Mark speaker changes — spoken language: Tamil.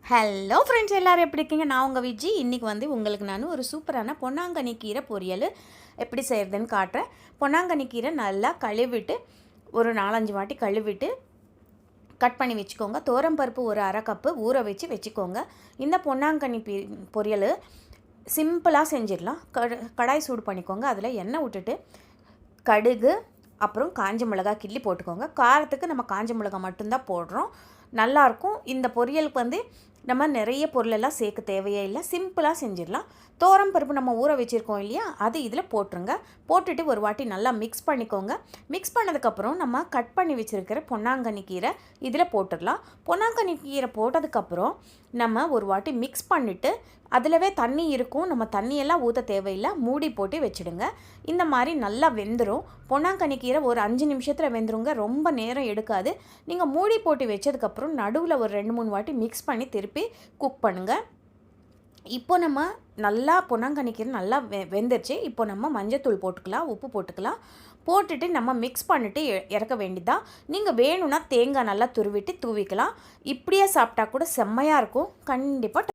Speaker 1: ஹலோ ஃப்ரெண்ட்ஸ், எல்லோரும் எப்படி இருக்கீங்க? நான் உங்கள் விஜி. இன்றைக்கி உங்களுக்கு நான் ஒரு சூப்பரான பொன்னாங்கண்ணி கீரை பொரியல் எப்படி செய்கிறதுன்னு காட்டுறேன். பொன்னாங்கண்ணி கீரை நல்லா கழுவிட்டு ஒரு 4-5 வாட்டி கழுவிட்டு கட் பண்ணி வச்சுக்கோங்க. பருப்பு ஒரு அரை கப்பு ஊற வச்சுக்கோங்க. இந்த பொன்னாங்கண்ணி பொரியல் சிம்பிளாக செஞ்சிடலாம். கடாய் சூடு பண்ணிக்கோங்க. அதில் எண்ணெய் விட்டுட்டு கடுகு அப்புறம் காஞ்ச மிளகாய் கிள்ளி போட்டுக்கோங்க. காரத்துக்கு நம்ம காஞ்ச மிளகாய் மட்டும்தான் போடுறோம். நல்லாயிருக்கும். இந்த பொரியலுக்கு நம்ம நிறைய பொருளெல்லாம் சேர்க்க தேவையே இல்லை, சிம்பிளாக செஞ்சிடலாம். பருப்பு நம்ம ஊற வச்சுருக்கோம் இல்லையா, அது இதில் போட்டுருங்க. போட்டுட்டு ஒரு வாட்டி நல்லா மிக்ஸ் பண்ணிக்கோங்க. மிக்ஸ் பண்ணதுக்கப்புறம் நம்ம கட் பண்ணி வச்சுருக்கிற பொன்னாங்கண்ணி கீரை இதில் போட்டுடலாம். பொன்னாங்கண்ணி கீரை போட்டதுக்கப்புறம் நம்ம ஒரு வாட்டி மிக்ஸ் பண்ணிவிட்டு அதிலவே தண்ணி இருக்கும், நம்ம தண்ணியெல்லாம் ஊற்ற தேவையில்லை, மூடி போட்டு வச்சுடுங்க. இந்த மாதிரி நல்லா வெந்துடும். பொன்னாங்கண்ணி கீரை ஒரு 5 நிமிஷத்தில் வெந்துருங்க, ரொம்ப நேரம் எடுக்காது. நீங்கள் மூடி போட்டு வச்சதுக்கப்புறம் நடுவில் ஒரு 2-3 வாட்டி மிக்ஸ் பண்ணி திருப்பி குக் பண்ணுங்கள். இப்போ நம்ம நல்லா பொன்னாங்கண்ணி கீரை நல்லா வெந்துருச்சு. இப்போ நம்ம மஞ்சத்தூள் போட்டுக்கலாம், உப்பு போட்டுக்கலாம். போட்டுட்டு நம்ம மிக்ஸ் பண்ணிவிட்டு இறக்க வேண்டியதான். நீங்கள் வேணும்னா தேங்காய் நல்லா துருவிட்டு தூவிக்கலாம். இப்படியே சாப்பிட்டா கூட செம்மையாக இருக்கும். கண்டிப்பாக